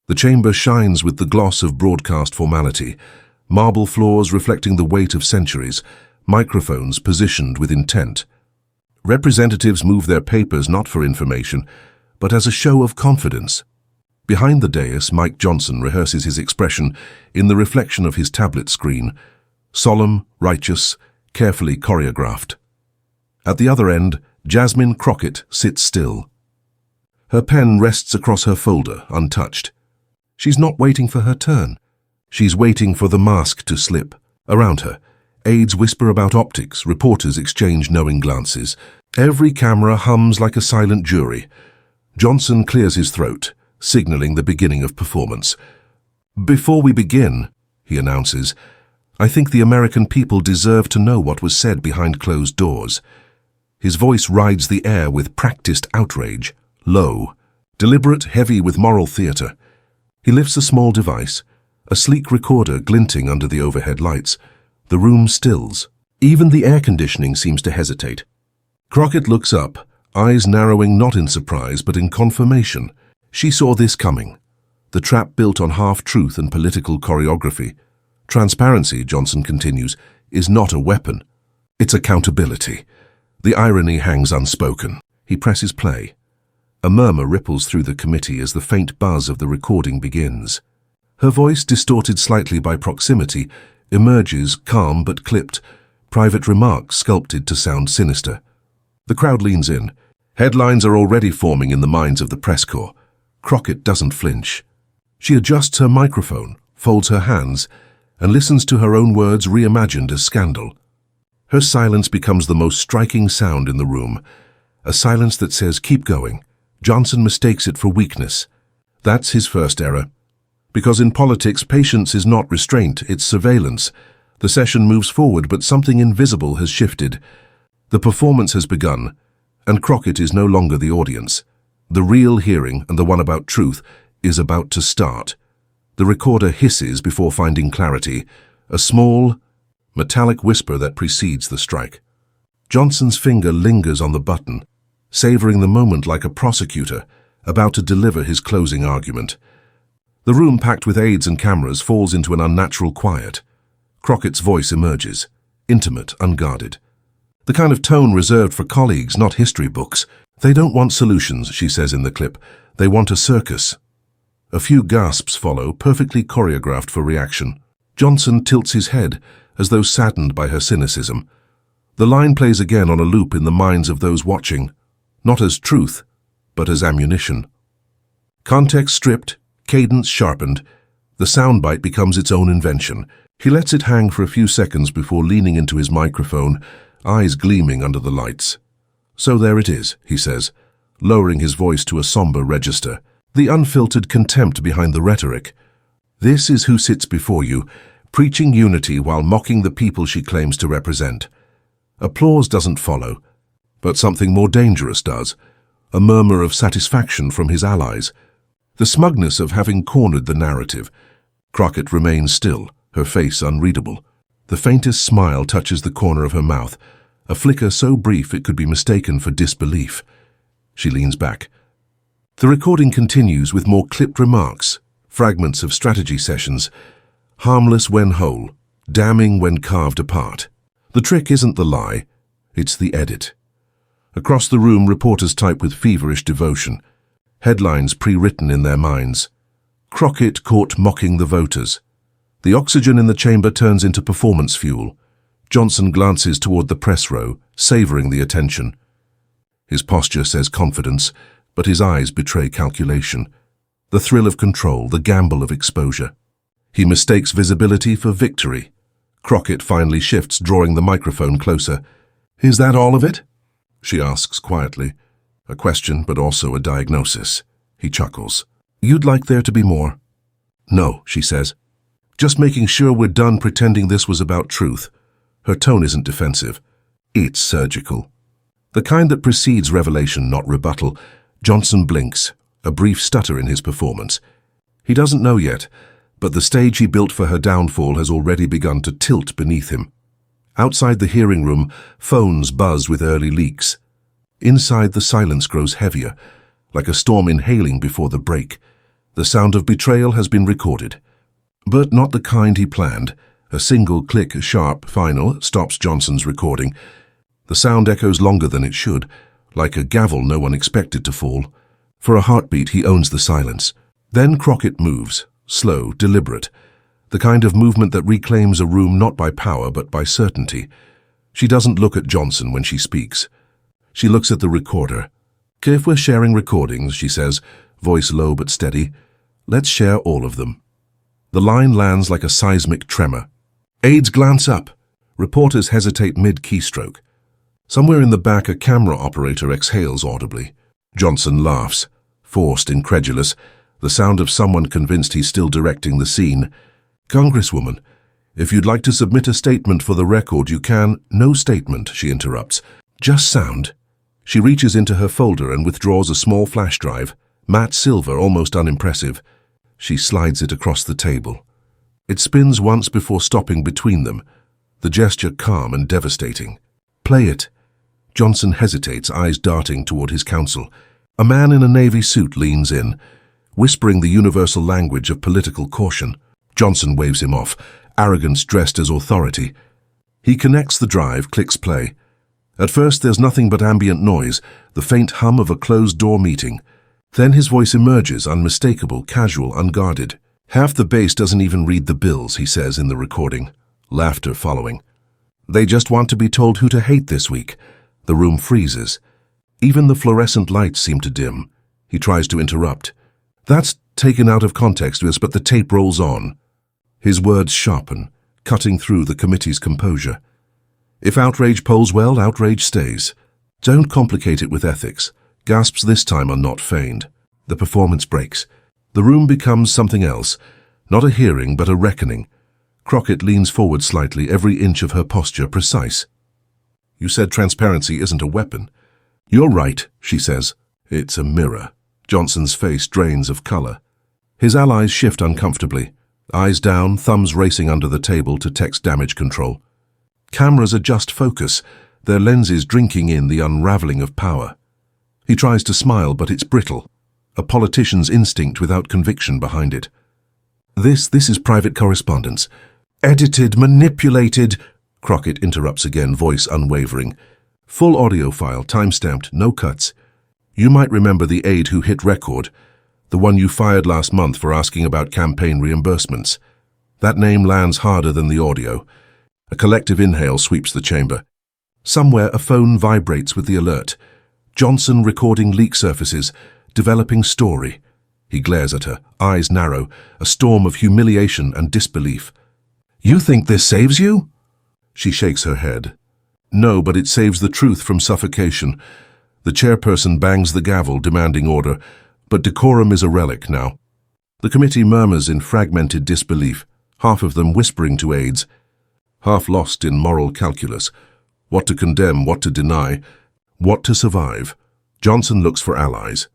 The chamber shines with the gloss of broadcast formality, marble floors reflecting the weight of centuries, microphones positioned with intent. Representatives move their papers not for information, but as a show of confidence. Behind the dais, Mike Johnson rehearses his expression in the reflection of his tablet screen, solemn, righteous, carefully choreographed. At the other end, Jasmine Crockett sits still. Her pen rests across her folder, untouched. She's not waiting for her turn. She's waiting for the mask to slip. Around her, aides whisper about optics, reporters exchange knowing glances. Every camera hums like a silent jury. Johnson clears his throat, signaling the beginning of performance. "Before we begin," he announces, "I think the American people deserve to know what was said behind closed doors." His voice rides the air with practiced outrage, low, deliberate, heavy with moral theater. He lifts a small device, a sleek recorder glinting under the overhead lights. The room stills. Even the air conditioning seems to hesitate. Crockett looks up, eyes narrowing not in surprise but in confirmation. She saw this coming. The trap built on half-truth and political choreography. Transparency, Johnson continues, is not a weapon. It's accountability. The irony hangs unspoken. He presses play. A murmur ripples through the committee as the faint buzz of the recording begins. Her voice, distorted slightly by proximity, emerges calm but clipped, private remarks sculpted to sound sinister. The crowd leans in. Headlines are already forming in the minds of the press corps. Crockett doesn't flinch. She adjusts her microphone, folds her hands, and listens to her own words reimagined as scandal. Her silence becomes the most striking sound in the room, a silence that says, "Keep going." Johnson mistakes it for weakness. That's his first error. Because in politics, patience is not restraint, it's surveillance. The session moves forward, but something invisible has shifted. The performance has begun, and Crockett is no longer the audience. The real hearing, and the one about truth, is about to start. The recorder hisses before finding clarity, a small, metallic whisper that precedes the strike. Johnson's finger lingers on the button, savoring the moment like a prosecutor about to deliver his closing argument. The room, packed with aides and cameras, falls into an unnatural quiet. Crockett's voice emerges, intimate, unguarded. The kind of tone reserved for colleagues, not history books. "They don't want solutions," she says in the clip. "They want a circus." A few gasps follow, perfectly choreographed for reaction. Johnson tilts his head, as though saddened by her cynicism. The line plays again on a loop in the minds of those watching, not as truth, but as ammunition. Context stripped, cadence sharpened, the soundbite becomes its own invention. He lets it hang for a few seconds before leaning into his microphone, eyes gleaming under the lights. "So there it is," he says, lowering his voice to a somber register. "The unfiltered contempt behind the rhetoric. This is who sits before you, preaching unity while mocking the people she claims to represent." Applause doesn't follow, but something more dangerous does, a murmur of satisfaction from his allies. The smugness of having cornered the narrative. Crockett remains still, her face unreadable. The faintest smile touches the corner of her mouth, a flicker so brief it could be mistaken for disbelief. She leans back. The recording continues with more clipped remarks, fragments of strategy sessions, harmless when whole, damning when carved apart. The trick isn't the lie, it's the edit. Across the room, reporters type with feverish devotion, headlines pre-written in their minds. Crockett caught mocking the voters. The oxygen in the chamber turns into performance fuel. Johnson glances toward the press row, savoring the attention. His posture says confidence, but his eyes betray calculation. The thrill of control, the gamble of exposure. He mistakes visibility for victory. Crockett finally shifts, drawing the microphone closer. "Is that all of it?" she asks quietly. A question, but also a diagnosis. He chuckles. "You'd like there to be more?" "No," she says. "Just making sure we're done pretending this was about truth." Her tone isn't defensive. It's surgical. The kind that precedes revelation, not rebuttal. Johnson blinks, a brief stutter in his performance. He doesn't know yet, but the stage he built for her downfall has already begun to tilt beneath him. Outside the hearing room, phones buzz with early leaks. Inside, the silence grows heavier, like a storm inhaling before the break. The sound of betrayal has been recorded. But not the kind he planned. A single click, sharp, final, stops Johnson's recording. The sound echoes longer than it should, like a gavel no one expected to fall. For a heartbeat, he owns the silence. Then Crockett moves, slow, deliberate. The kind of movement that reclaims a room not by power but by certainty. She doesn't look at Johnson when she speaks. She looks at the recorder. "If we're sharing recordings," she says, voice low but steady, "let's share all of them." The line lands like a seismic tremor. Aides glance up. Reporters hesitate mid-keystroke. Somewhere in the back, a camera operator exhales audibly. Johnson laughs, forced, incredulous, the sound of someone convinced he's still directing the scene. "Congresswoman, if you'd like to submit a statement for the record, you can." "No statement," she interrupts. "Just sound." She reaches into her folder and withdraws a small flash drive, matte silver, almost unimpressive. She slides it across the table. It spins once before stopping between them, the gesture calm and devastating. "Play it." Johnson hesitates, eyes darting toward his counsel. A man in a navy suit leans in, whispering the universal language of political caution. Johnson waves him off, arrogance dressed as authority. He connects the drive, clicks play. At first there's nothing but ambient noise, the faint hum of a closed-door meeting. Then his voice emerges, unmistakable, casual, unguarded. "Half the base doesn't even read the bills," he says in the recording. Laughter following. "They just want to be told who to hate this week." The room freezes. Even the fluorescent lights seem to dim. He tries to interrupt. "That's taken out of context, but the tape rolls on." His words sharpen, cutting through the committee's composure. "If outrage polls well, outrage stays. Don't complicate it with ethics." Gasps this time are not feigned. The performance breaks. The room becomes something else. Not a hearing, but a reckoning. Crockett leans forward slightly, every inch of her posture precise. "You said transparency isn't a weapon." "You're right," she says. "It's a mirror." Johnson's face drains of color. His allies shift uncomfortably. Eyes down, thumbs racing under the table to text damage control. Cameras adjust focus, their lenses drinking in the unraveling of power. He tries to smile, but it's brittle. A politician's instinct without conviction behind it. This is private correspondence. Edited, manipulated." Crockett interrupts again, voice unwavering. "Full audio file, time-stamped, no cuts. You might remember the aide who hit record, the one you fired last month for asking about campaign reimbursements. That name lands harder than the audio. A collective inhale sweeps the chamber. Somewhere a phone vibrates with the alert. Johnson recording leak surfaces, developing story. He glares at her, eyes narrow, a storm of humiliation and disbelief. "You think this saves you?" She shakes her head. "No, but it saves the truth from suffocation." The chairperson bangs the gavel, demanding order, but decorum is a relic now. The committee murmurs in fragmented disbelief, half of them whispering to aides, half lost in moral calculus. What to condemn, what to deny, what to survive. Johnson looks for allies.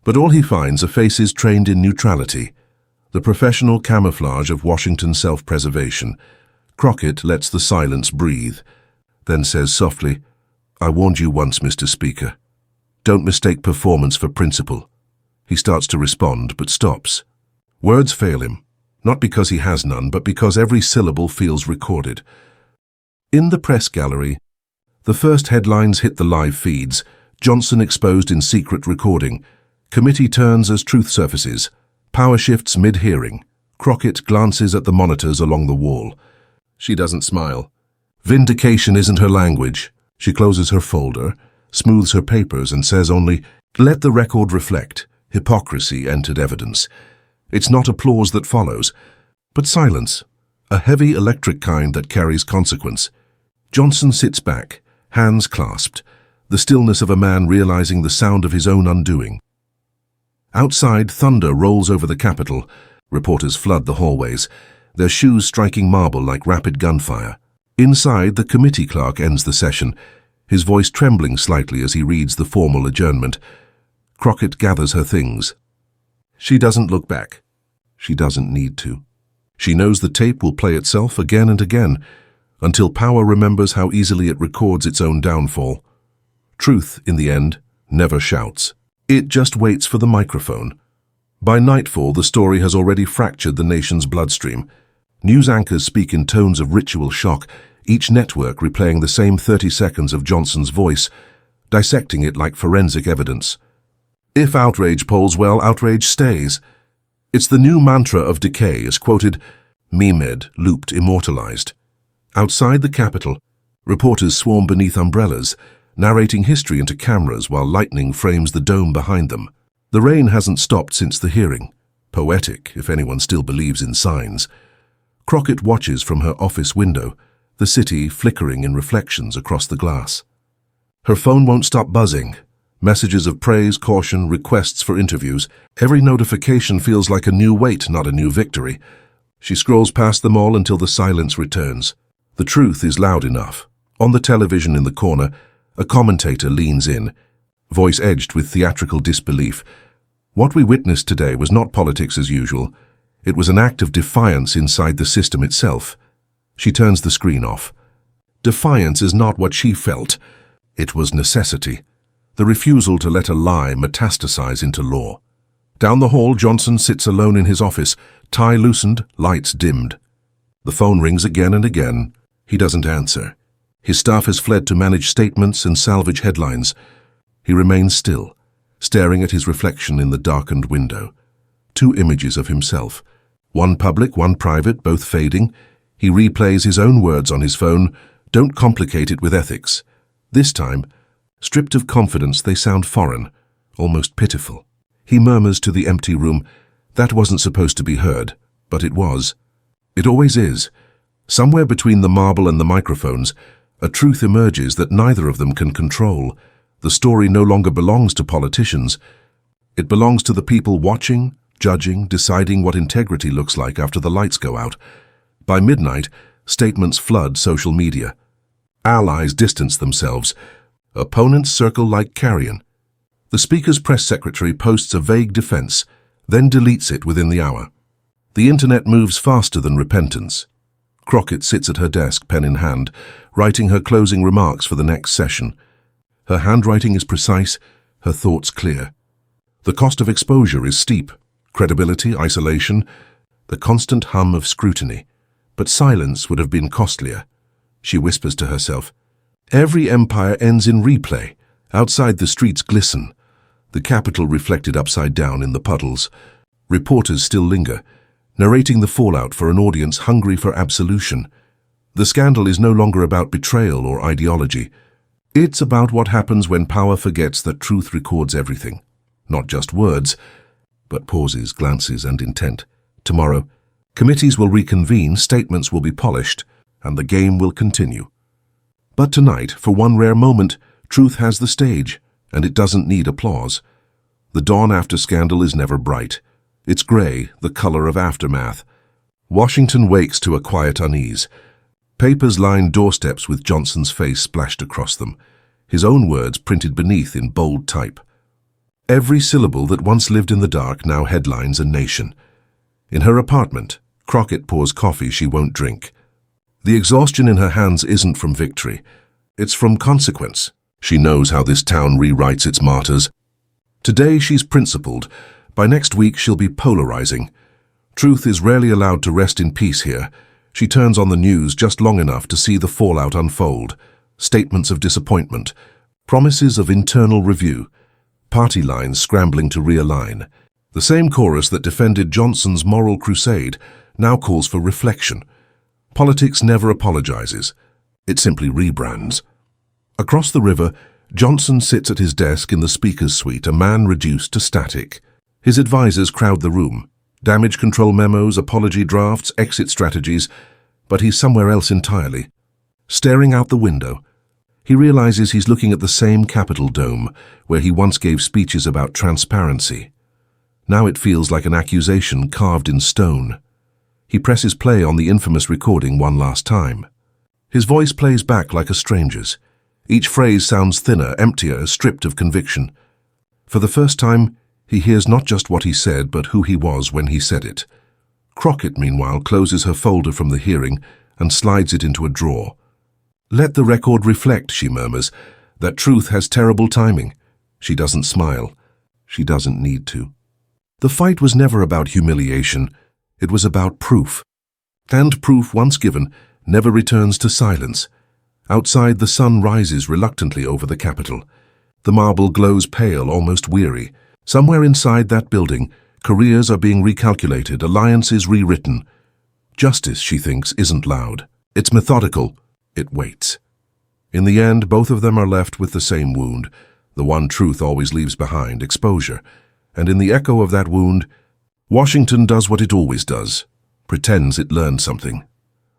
But all he finds are faces trained in neutrality, the professional camouflage of Washington self-preservation. Crockett lets the silence breathe, then says softly, "I warned you once, Mr. Speaker. Don't mistake performance for principle." He starts to respond, but stops. Words fail him, not because he has none, but because every syllable feels recorded. In the press gallery, the first headlines hit the live feeds, Johnson exposed in secret recording. Committee turns as truth surfaces. Power shifts mid-hearing. Crockett glances at the monitors along the wall. She doesn't smile. Vindication isn't her language. She closes her folder, smooths her papers, and says only, "Let the record reflect. Hypocrisy entered evidence." It's not applause that follows, but silence, a heavy electric kind that carries consequence. Johnson sits back, hands clasped, the stillness of a man realizing the sound of his own undoing. Outside, thunder rolls over the Capitol. Reporters flood the hallways, their shoes striking marble like rapid gunfire. Inside, the committee clerk ends the session, his voice trembling slightly as he reads the formal adjournment. Crockett gathers her things. She doesn't look back. She doesn't need to. She knows the tape will play itself again and again, until power remembers how easily it records its own downfall. Truth, in the end, never shouts. It just waits for the microphone. By nightfall, the story has already fractured the nation's bloodstream. News anchors speak in tones of ritual shock, each network replaying the same 30 seconds of Johnson's voice, dissecting it like forensic evidence. If outrage polls well, outrage stays. It's the new mantra of decay, as quoted, "Memed, looped, immortalized." Outside the Capitol, reporters swarm beneath umbrellas, narrating history into cameras while lightning frames the dome behind them. The rain hasn't stopped since the hearing. Poetic, if anyone still believes in signs. Crockett watches from her office window, the city flickering in reflections across the glass. Her phone won't stop buzzing. Messages of praise, caution, requests for interviews. Every notification feels like a new weight, not a new victory. She scrolls past them all until the silence returns. The truth is loud enough. On the television in the corner, a commentator leans in, voice edged with theatrical disbelief. What we witnessed today was not politics as usual. It was an act of defiance inside the system itself. She turns the screen off. Defiance is not what she felt. It was necessity. The refusal to let a lie metastasize into law. Down the hall, Johnson sits alone in his office, tie loosened, lights dimmed. The phone rings again and again. He doesn't answer. His staff has fled to manage statements and salvage headlines. He remains still, staring at his reflection in the darkened window. Two images of himself. One public, one private, both fading. He replays his own words on his phone. Don't complicate it with ethics. This time, stripped of confidence, they sound foreign, almost pitiful. He murmurs to the empty room, "That wasn't supposed to be heard," but it was. It always is. Somewhere between the marble and the microphones, a truth emerges that neither of them can control. The story no longer belongs to politicians. It belongs to the people watching, judging, deciding what integrity looks like after the lights go out. By midnight, statements flood social media. Allies distance themselves. Opponents circle like carrion. The Speaker's press secretary posts a vague defense, then deletes it within the hour. The internet moves faster than repentance. Crockett sits at her desk, pen in hand, writing her closing remarks for the next session. Her handwriting is precise, her thoughts clear. The cost of exposure is steep. Credibility, isolation, the constant hum of scrutiny. But silence would have been costlier. She whispers to herself, "Every empire ends in replay. Outside the streets glisten. The Capitol reflected upside down in the puddles. Reporters still linger, narrating the fallout for an audience hungry for absolution. The scandal is no longer about betrayal or ideology. It's about what happens when power forgets that truth records everything. Not just words, but pauses, glances, and intent. Tomorrow, committees will reconvene, statements will be polished, and the game will continue. But tonight, for one rare moment, truth has the stage, and it doesn't need applause. The dawn after scandal is never bright. It's gray, the color of aftermath. Washington wakes to a quiet unease. Papers line doorsteps with Johnson's face splashed across them, his own words printed beneath in bold type. Every syllable that once lived in the dark now headlines a nation. In her apartment, Crockett pours coffee she won't drink. The exhaustion in her hands isn't from victory. It's from consequence. She knows how this town rewrites its martyrs. Today she's principled. By next week she'll be polarizing. Truth is rarely allowed to rest in peace here. She turns on the news just long enough to see the fallout unfold. Statements of disappointment, promises of internal review, party lines scrambling to realign. The same chorus that defended Johnson's moral crusade now calls for reflection. Politics never apologizes. It simply rebrands. Across the river, Johnson sits at his desk in the Speaker's suite, a man reduced to static. His advisors crowd the room. Damage control memos, apology drafts, exit strategies, but he's somewhere else entirely. Staring out the window, he realizes he's looking at the same Capitol dome where he once gave speeches about transparency. Now it feels like an accusation carved in stone. He presses play on the infamous recording one last time. His voice plays back like a stranger's. Each phrase sounds thinner, emptier, stripped of conviction. For the first time, he hears not just what he said, but who he was when he said it. Crockett, meanwhile, closes her folder from the hearing and slides it into a drawer. "Let the record reflect," she murmurs, "that truth has terrible timing." She doesn't smile. She doesn't need to. The fight was never about humiliation. It was about proof. And proof, once given, never returns to silence. Outside, the sun rises reluctantly over the Capitol. The marble glows pale, almost weary. Somewhere inside that building, careers are being recalculated, alliances rewritten. Justice, she thinks, isn't loud. It's methodical. It waits. In the end, both of them are left with the same wound. The one truth always leaves behind, exposure. And in the echo of that wound, Washington does what it always does, pretends it learned something.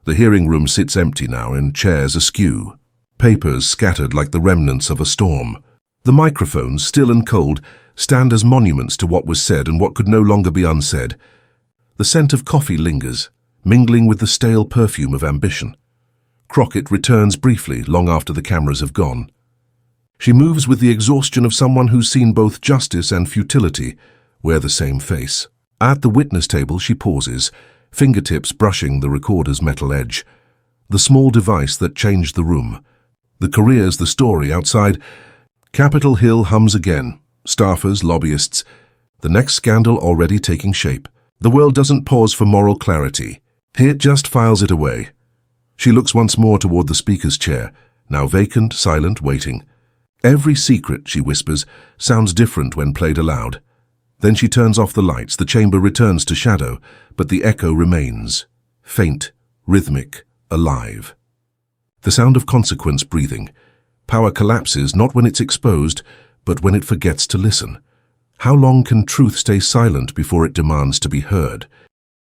The hearing room sits empty now, in chairs askew, papers scattered like the remnants of a storm. The microphones, still and cold, stand as monuments to what was said and what could no longer be unsaid. The scent of coffee lingers, mingling with the stale perfume of ambition. Crockett returns briefly, long after the cameras have gone. She moves with the exhaustion of someone who's seen both justice and futility wear the same face. At the witness table, she pauses, fingertips brushing the recorder's metal edge. The small device that changed the room. The careers, the story outside. Capitol Hill hums again. Staffers, lobbyists. The next scandal already taking shape. The world doesn't pause for moral clarity. It just files it away. She looks once more toward the speaker's chair, now vacant, silent, waiting. Every secret, she whispers, sounds different when played aloud. Then she turns off the lights, the chamber returns to shadow, but the echo remains, faint, rhythmic, alive. The sound of consequence breathing. Power collapses not when it's exposed, but when it forgets to listen. How long can truth stay silent before it demands to be heard?